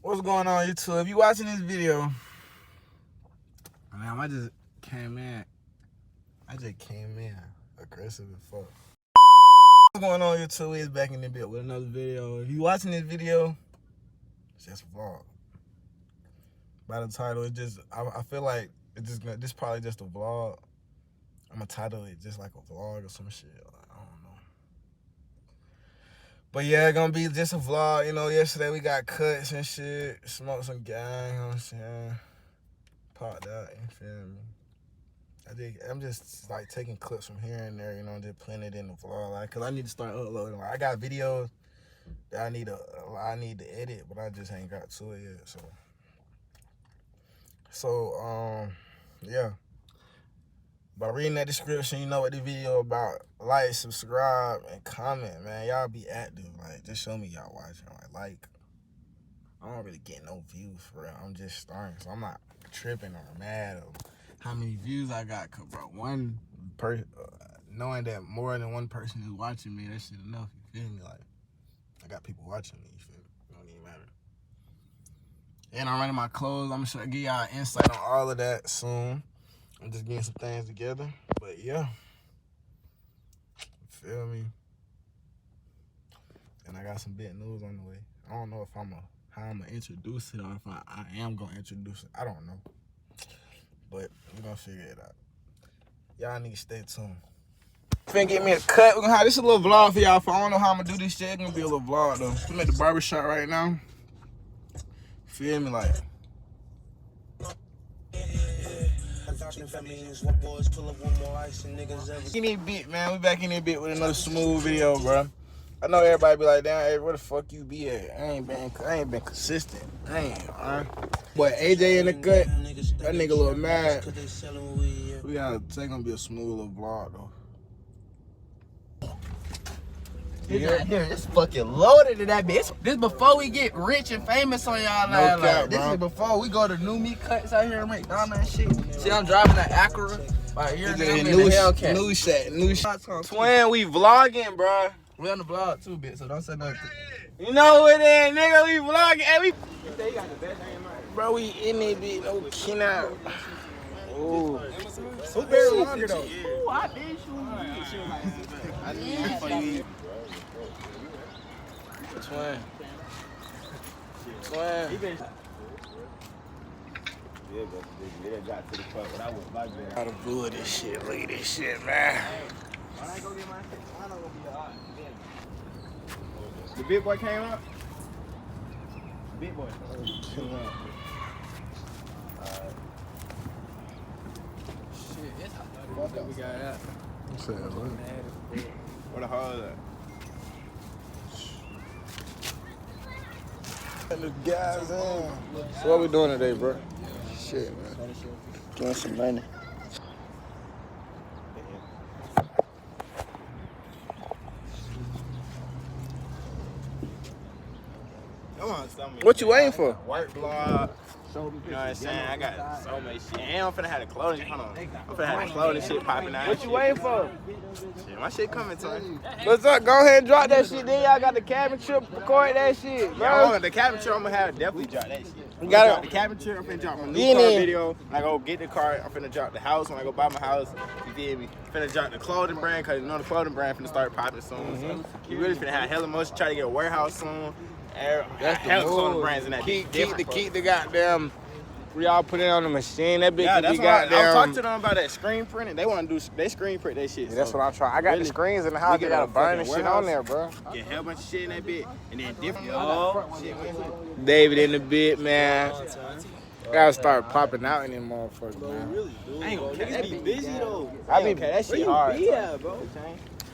What's going on, YouTube? If you watching this video, man, I just came in aggressive as fuck. What's going on, YouTube? It's back in the bit with another video. If you watching this video, it's just a vlog. By the title, it's just I feel like this probably just a vlog. I'm gonna title it just like a vlog or some shit. I don't know. But yeah, it's gonna be just a vlog. You know, yesterday we got cuts and shit, smoked some gang, you know what I'm saying? Popped out, you feel me? I'm just like taking clips from here and there, you know, just putting it in the vlog, like, cause I need to start uploading. Like, I got videos that I need to edit, but I just ain't got to it yet. So yeah. By reading that description, you know what the video about. Like, subscribe, and comment, man. Y'all be active. Like, just show me y'all watching. Like, I don't really get no views for real. I'm just starting, so I'm not tripping or mad of how many views I got. Cause, bro, knowing that more than one person is watching me, that shit enough. You feel me? Like, I got people watching me. You feel me? It don't even matter. And I'm running my clothes. I'm gonna give y'all insight on all of that soon. I'm just getting some things together, but yeah, you feel me? And I got some big news on the way. I don't know if how I'm gonna introduce it, or if I am gonna introduce it. I don't know, but we're gonna figure it out. Y'all need to stay tuned. Finna get me a cut. We're gonna have this a little vlog for y'all. I don't know how I'm gonna do this shit. It's gonna be a little vlog though. I'm at the barbershop right now. Feel me? Like, in this bit, man. We back in this bit with another smooth video, bro. I know everybody be like, damn, hey, where the fuck you be at? I ain't been consistent. Damn, alright. But AJ in the cut, that nigga a little mad. It's gonna be a smooth little vlog though. Yeah. Here, it's fucking loaded to that bitch. This before we get rich and famous on y'all. No cap, this bro. is before we go to new meat cuts out here in McDonald's and shit. See, I'm driving an Acura. Right here, I'm in the Hellcat. New shit. Twin, we vlogging, bro. We on the vlog too, bitch, so don't say nothing. You know what it is, nigga, we vlogging. Hey, bro, we in it, bitch. No kin out. Ooh. Who barely longer though? Ooh, I did shoot. I need for you. Twin. Yeah, got to the part when I was like that. Gotta do this shit. Look at this shit, man. I ain't gonna get my shit. I know gonna be alright. The big boy came up? Big boy. Shit, it's hot. We got that. Where the hell is that? The guys in. So what we doing today, bro? Shit, man. Doing some money. Come on, something. What you waiting for? Work blog. You know what I'm saying? I got so much shit. And I'm finna have the clothing. Hold on. I'm finna have the clothing shit popping out. What you waiting for? Shit, my shit coming, son. What's up? Go ahead and drop that shit. Then y'all got the cabin trip. Record that shit, bro. Yeah, the cabin trip, I'm gonna have definitely drop that shit. You got drop the cabin trip. I'm finna drop my new car video. When I go get the car, I'm finna drop the house. When I go buy my house, you feel me? Finna drop the clothing brand, cause you know the clothing brand finna start popping soon. So we really finna have hella motion. Try to get a warehouse soon. That's hella the clothing move. brands in that. Keep the goddamn. We all put it on the machine. That bitch Yeah, could that's be why I goddamn. talked to them about that screen printing. They want to do, they screen print that shit. Yeah, that's so what I'm trying. I got really, the screens in the house. They got a burn and shit on there, bro. Get a hell bunch of shit in that bit, and then different. Shit. David in the bit, man. Gotta start popping out in them motherfuckers, man. I ain't gonna that be busy though. I be that shit hard. Yeah, bro.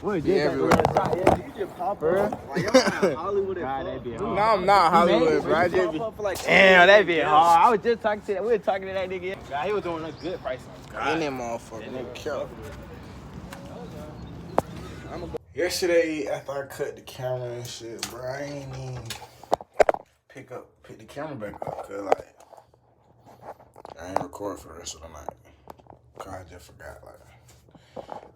What you everywhere? You just pop her. Like, you're Hollywood. No, I'm not Hollywood, bro. I just be. Damn, that be hard. I was just talking to that. We were talking to that nigga. God, he was doing a good price on In them motherfuckers. Nigga killed. Yesterday, after I cut the camera and shit, bro, I ain't even pick the camera back up, cause like I ain't record for the rest of the night. Cause I just forgot, like.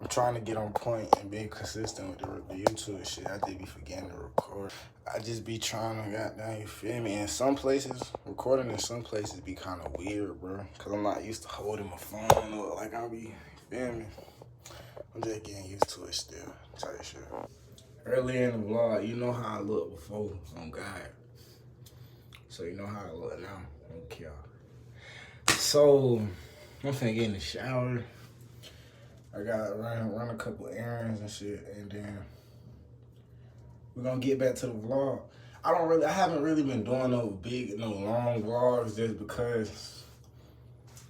I'm trying to get on point and be consistent with the YouTube shit. I just be forgetting to record. I just be trying to goddamn, you feel me? In some places, recording in some places be kind of weird, bro. Cause I'm not used to holding my phone up like I be, you feel me? I'm just getting used to it still, type shit. Earlier in the vlog, you know how I looked before on God. So you know how I look now, okay. So, I'm finna get in the shower. I gotta run a couple errands and shit, and then we're gonna get back to the vlog. I haven't really been doing no long vlogs just because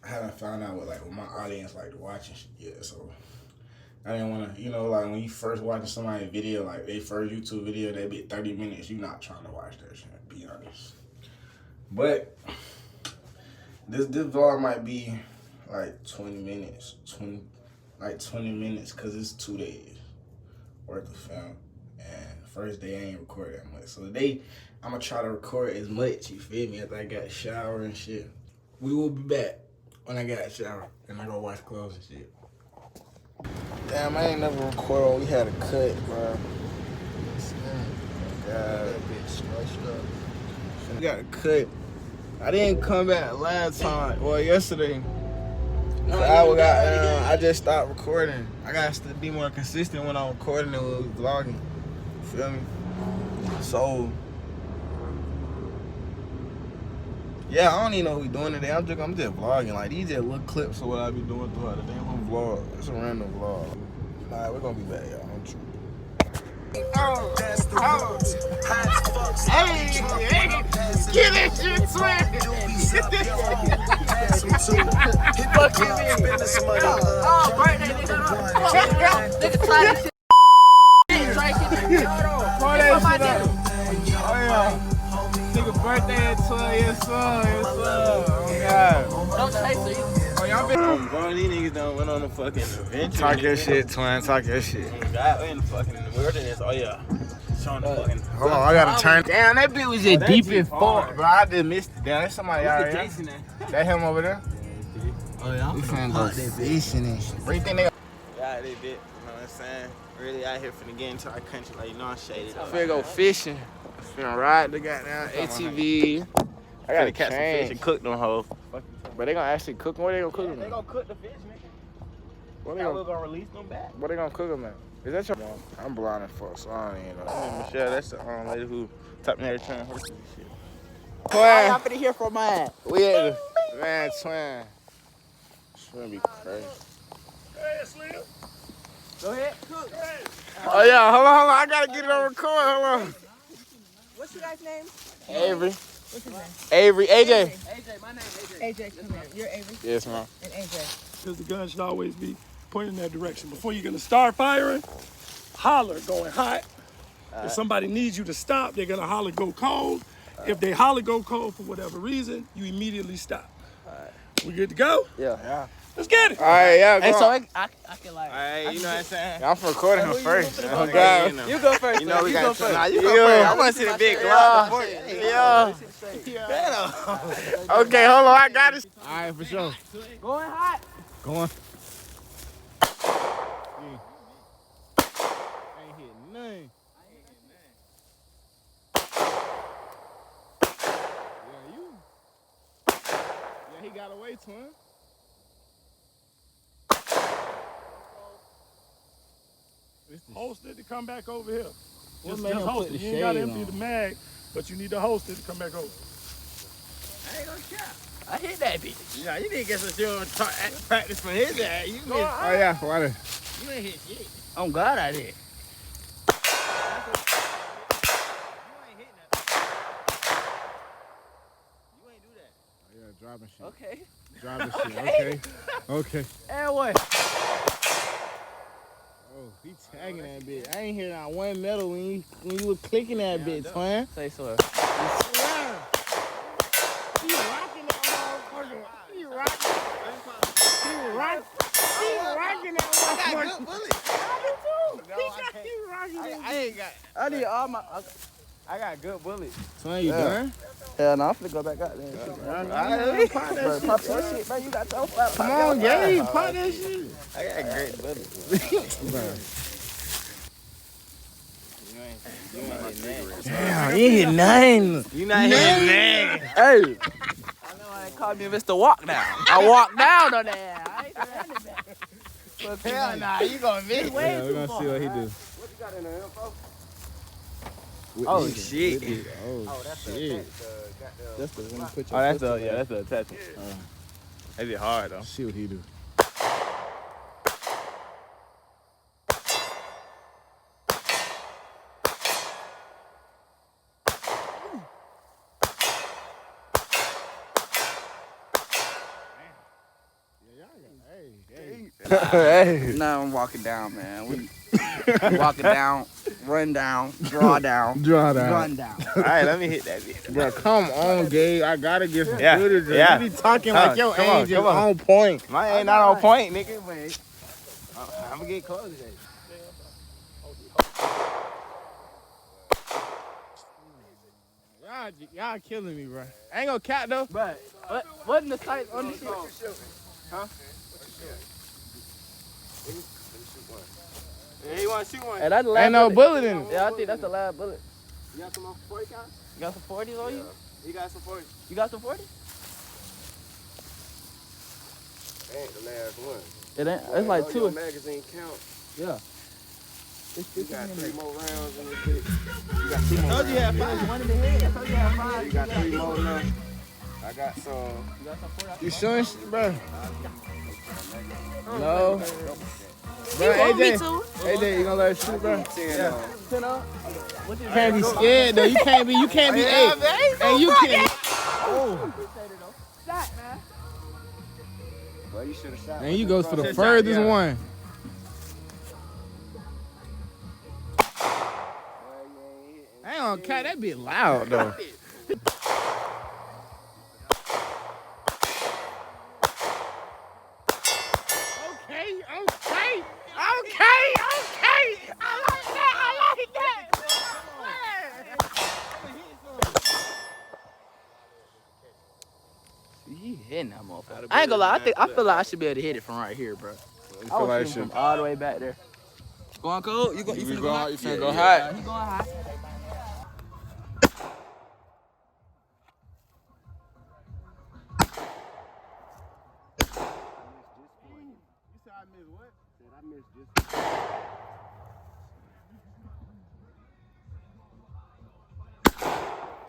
I haven't found out what my audience like to watch and shit yet. So I didn't wanna, you know, like when you first watching somebody's video, like their first YouTube video, they be 30 minutes, you not trying to watch that shit, be honest. But this vlog might be like 20 minutes, 20 minutes, cause it's 2 days worth of film. And first day I ain't record that much. So today I'm gonna try to record as much, you feel me, after I got a shower and shit. We will be back when I got a shower and I go wash clothes and shit. Damn, I ain't never recorded when we had a cut, bro. God. We got a cut. I didn't come back last time, well, yesterday. I just stopped recording. I got to be more consistent when I'm recording and when we vlogging. Feel me? So, yeah, I don't even know what we doing today. I'm just vlogging. Like, these just little clips of what I be doing throughout the day. I'm gonna vlog. It's a random vlog. Alright, we're gonna be back, y'all. I'm true. Hey, get that shit, swag. Fuck you, birthday, nigga, try this shit. Pour that shit up. Oh, yeah. Nigga birthday at 12, yes, sir. Oh, God. Don't chase it. Oh, y'all been... Bro, these niggas done went on a fucking adventure. Talk your shit, twin. Talk your shit. God, we in the fucking wilderness. Oh, yeah. Showing the fucking... Hold on, I gotta turn... Damn, that bitch was just deep in far. far, bro. I just missed it. Damn, that's somebody out here. Jason, That him over there? oh, yeah, I'm We finna go fishing and shit. What you think they... Yeah, they did. You know what I'm saying? Really out here finna get into our country. Like, you know, I'm shaded. Finna go fishing. Finna ride the goddamn ATV. I gotta catch some fish and cook them hoes. But they gonna actually cook them? Where they gonna cook them? They gonna cook the fish, nigga. What We're gonna release them back. What they gonna cook them at? Is that your... I'm blind as fuck, so I don't even know. Michelle, that's the lady who taught me how to train horses and shit. Twin. I'm finna hear from mine. We at the... Man, twin. It's gonna be crazy. Hey, Slim. Go ahead, cook. Oh, yeah. Hold on. I gotta get it on record. Hold on. What's your guys' name? Avery. What's his name? Avery. AJ. AJ, my name AJ. AJ, come here. You're Avery Yes, ma'am. and AJ. Because the gun should always be pointing in that direction. Before you're gonna start firing, holler, going hot. If somebody needs you to stop, they're gonna holler, go cold. If they holler, go cold for whatever reason, you immediately stop. We good to go? Yeah. Let's get it. All right, yeah. Go Hey, so on. I can like. Alright, you know what I'm saying? I'm for recording him first. Oh, Oh, God. God. You go first. You know we you got go to first. Nah, you go Yeah. first. I want to see the big Glock. Yeah. Okay, hold on. I got it. All right, for sure. Going hot. Going. Ain't hitting nothing. Yeah, he got away, twin. Host it to come back over here. Just made him host put it. the You ain't gotta shade empty on? the mag, but you need to host it to come back over. I ain't gonna cap. I hit that bitch. Yeah, you didn't get some shit on practice for his ass. You missed. Oh, yeah. Water. You ain't hit shit. Oh God, I did. You ain't hitting that. You ain't do that. Yeah, dropping shit. Okay. Dropping shit. Okay. Okay. And what? Oh, he tagging that bitch. I ain't hear not one metal when you was clicking that bitch, twin. Say so. He rocking that motherfucker. He rocking that motherfucker. I ain't got. I need all my. I got good bullets. So you done? Hell no, I'm finna go back out there. Bro, pop that shit, bro. You got your fat. Come on, Gabe, pop that shit. I got great bullets. Damn, you ain't hit nothing. You not hitting that. Hey. I know why they called me Mr. Walk Down. I walk down on that. I ain't running back. Hell nah, you gonna miss. Yeah, we're gonna see what he do. What you got in the info? Oh shit. Oh, shit. That's the one you put your Oh, that's foot the to. that's the attachment. That's it hard though. See what he do. Hey. Now I'm walking down, man. We walking down, run down, draw down, Draw down. run down. All right, let me hit that bitch. Bro, come on, Gabe. I gotta get some Yeah, footage. yeah. You be talking Huh, like your come on, age is come on. on point. My ain't not on point, nigga. Wait. I'm gonna get close today. Y'all killing me, bro. I ain't gonna cap though. But what in the sight on the shit? Huh? Yeah, you wanna shoot one? Hey, that's the last Ain't no bullet in it. Yeah, I think that's the last bullet. You got some 40 count? You got some 40s on you? You got some 40? You got some 40? Ain't the last one. It ain't. It's like two. Your magazine count. Yeah. You got 3 more rounds in this bitch. You got 2 more. Told you had rounds. 5. One in the head. I told you I had 5. You got 3 more now. I got some. You got some 40? You sure, bro? No. Bro, You want me AJ, to? AJ, you gonna let us shoot, bro? 10 on. 10 up? You can't be scared though. You can't be. Hey, hey, you can't. Oh. Shot, man. Well, you should have shot. And you goes for the Shit, furthest yeah. one. I ain't gonna cut that bit loud though. Okay. I like that. You hitting that motherfucker. I ain't gonna lie. I feel like I should be able to hit it from right here, bro. I was shooting from all the way back there. Going cold? You finna go hot? You finna go hot? He going hot.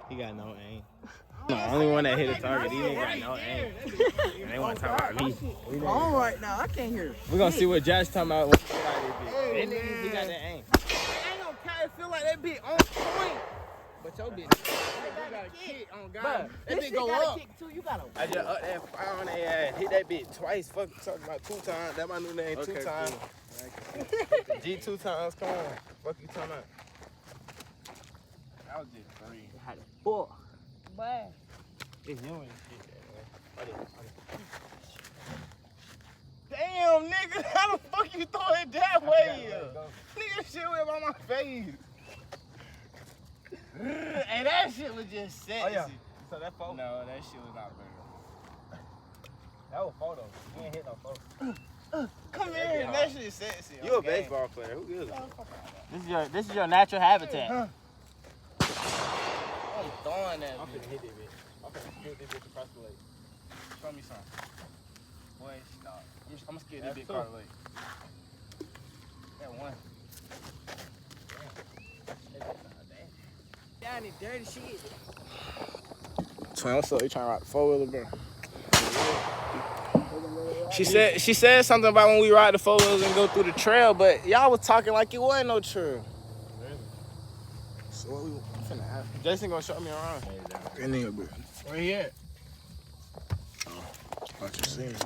He got no aim. The only one that hit a target, he ain't got no aim. And they want to talk about me. On right now. I can't hear. We're going to see what Josh talking about when he get out of this bitch. That nigga, he got that aim. I ain't gonna cut it. Feel like that bit on point. But your bitch, you got a kick on God. That bitch go up. You gotta. I just up that fire on their ass, hit that bitch twice, fucking talking about 2 times. That's my new name, 2 times. G 2 times, come on. Fuck you talking about? That was just 3. Had a 4. But It's you and shit. Damn, nigga, how the fuck you throw it that way? Nigga, shit went by my face. And that shit was just sexy. Oh, yeah. So that photo? No, that shit was not better. That was photo. You ain't hit no photo. Come here, that shit is sexy. You a baseball player. Who is it? This is your natural habitat. I'm throwing that. I'm finna hit this bitch. I'm finna skip this bitch across the lake. Show me something. Boy, stop. I'm gonna skip this bitch across the lake. That one. Down in dirty shit. Twin, what's up? You trying to ride the 4-wheeler, bro? She said something about when we ride the 4-wheelers and go through the trail, but y'all was talking like it wasn't no trail. So what we finna ask? Jason gonna show me around. That nigga, bro. Where he at? Oh, thought you seen him.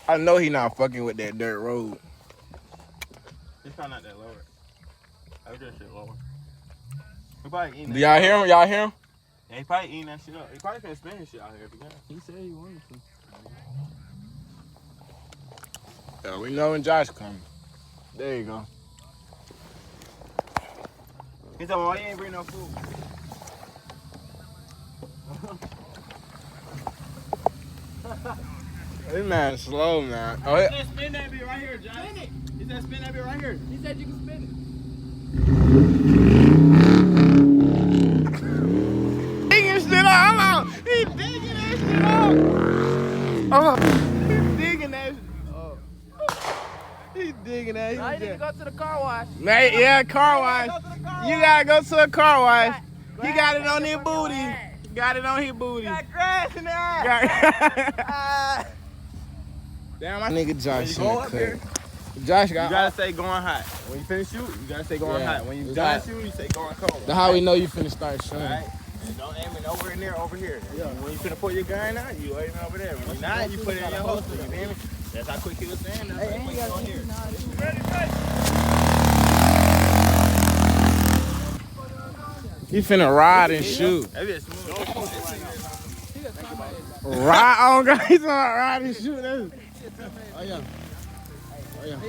I know he not fucking with that dirt road. He's probably not that lower. I think that shit lower. He probably eating Do that. y'all hear him? Y'all hear him? Yeah, he probably eating that shit up. He probably can't spin his shit out here if he can. He said he wanted to. Yeah, we know when Josh coming. There you go. He told me, why you ain't bring no food? This man slow, man. Oh, He said spin that bit right here, Josh. Spin it. He said spin that bit right here. He said you can spin it. digging shit out. Hold on. He digging that shit out. Oh, he digging that shit. Oh. He digging that. Now you need to go to the car wash. Mate, yeah, car wash. You gotta go to a car wash. He got it on his booty. He got it on his booty. Got grass in there. Damn, my nigga Josh When you go up here, Josh you got. gotta say going hot. When you finish shooting, you gotta say going Yeah. hot. When you It's done hot. shooting, you say going cold. That's how we know you finna start shooting. Alright? And don't aim it over in there, over here. Yeah. When you finna pull your gun out, you aim it over there. When you're not, you put it in your holster. You feel me? That's how quick he was saying. That's how quick you go here. He finna ride and shoot. That bitch smooth. Ride on, guys. He's gonna ride and shoot. Oh yeah. Oh yeah.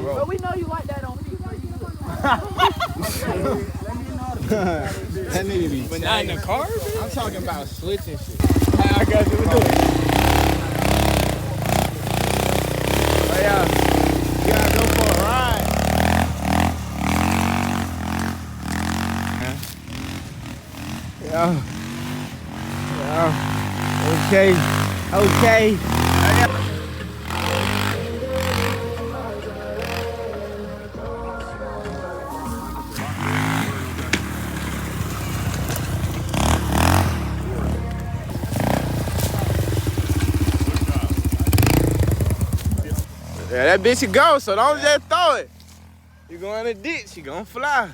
But we know you like that on people. That nigga be. But not in the car, I'm talking about switching shit. I got you. Do it. Oh yeah. You gotta go for a ride. Yeah. Yeah. Okay. Okay. Yeah, that bitch should go, so don't just throw it. You go in the ditch, you gonna fly.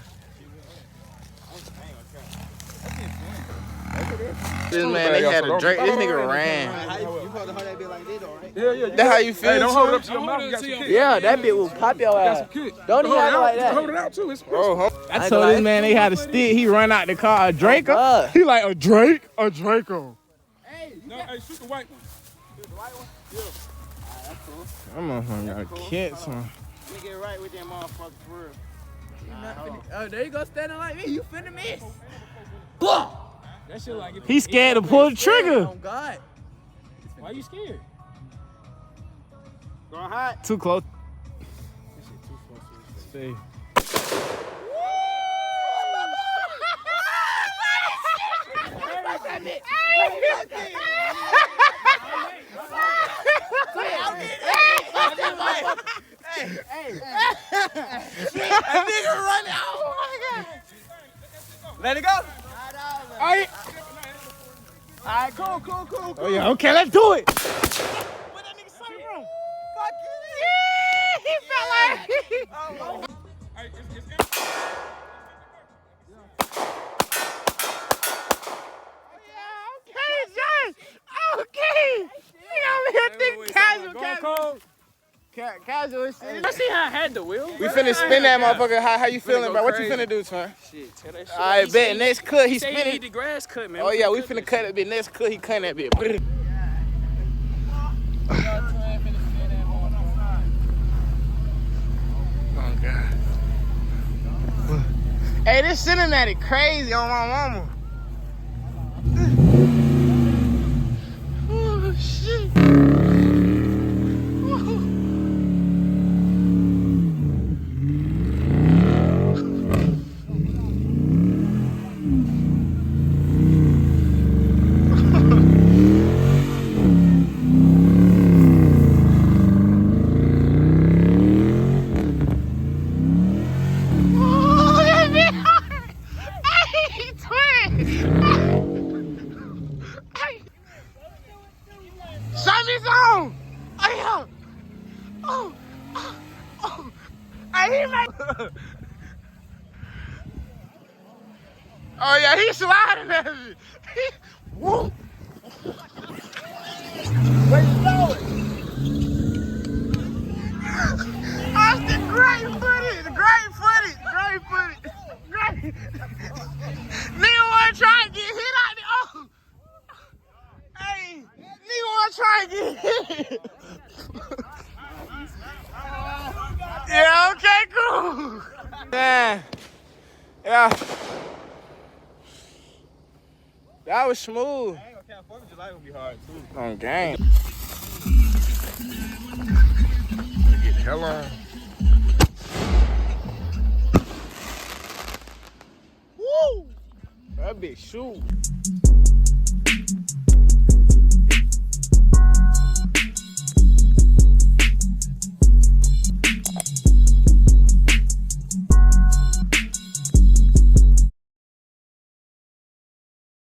This man, they had a Drake. This nigga ran. You supposed to hold that bit like this, though, right? Yeah. That's how you feel? Hey, don't hold it up son? to your mouth. You got some kick. Yeah, that bit will pop your ass. Don't even act like that. Hold it out too. It's Bro, I ain't told gonna this man they had a stick. He run out the car, a Draco. God. He like a Drake, a Draco. No, hey, shoot the white one. I'm gonna catch him. Let me get right with that motherfucker for real. Oh, there you go, standing like me. You finna miss. That shit like. He scared to pull the trigger. Oh God. Why you scared? Going hot. Too close. See. Let it go. Alright. Alright, cool. Oh yeah, okay, let's do it. Where that nigga say from? Fuck He felt like. Hey, it's Okay, Josh. Okay. You over here thinking casual. Casual shit. I see how I had the wheel. We finna spin that motherfucker. How you feeling, bro? What you finna do, son? Shit, tell that shit. I bet next cut he Say spin you need it. the grass cut, man. Oh yeah, we finna cut it. Bit next cut he cutting that bit. Oh God. Hey, this cinematic crazy on my mama. Oh shit. Oh yeah, he's sliding at me. Whoop. Where you going? Austin, great footage. Nigga wanna try to get hit out. might get hit. Yeah, okay, cool. Man, yeah. That was smooth. I ain't gonna count 4th of July gonna be hard too. On game. Get the hell on. Woo! That big shoe.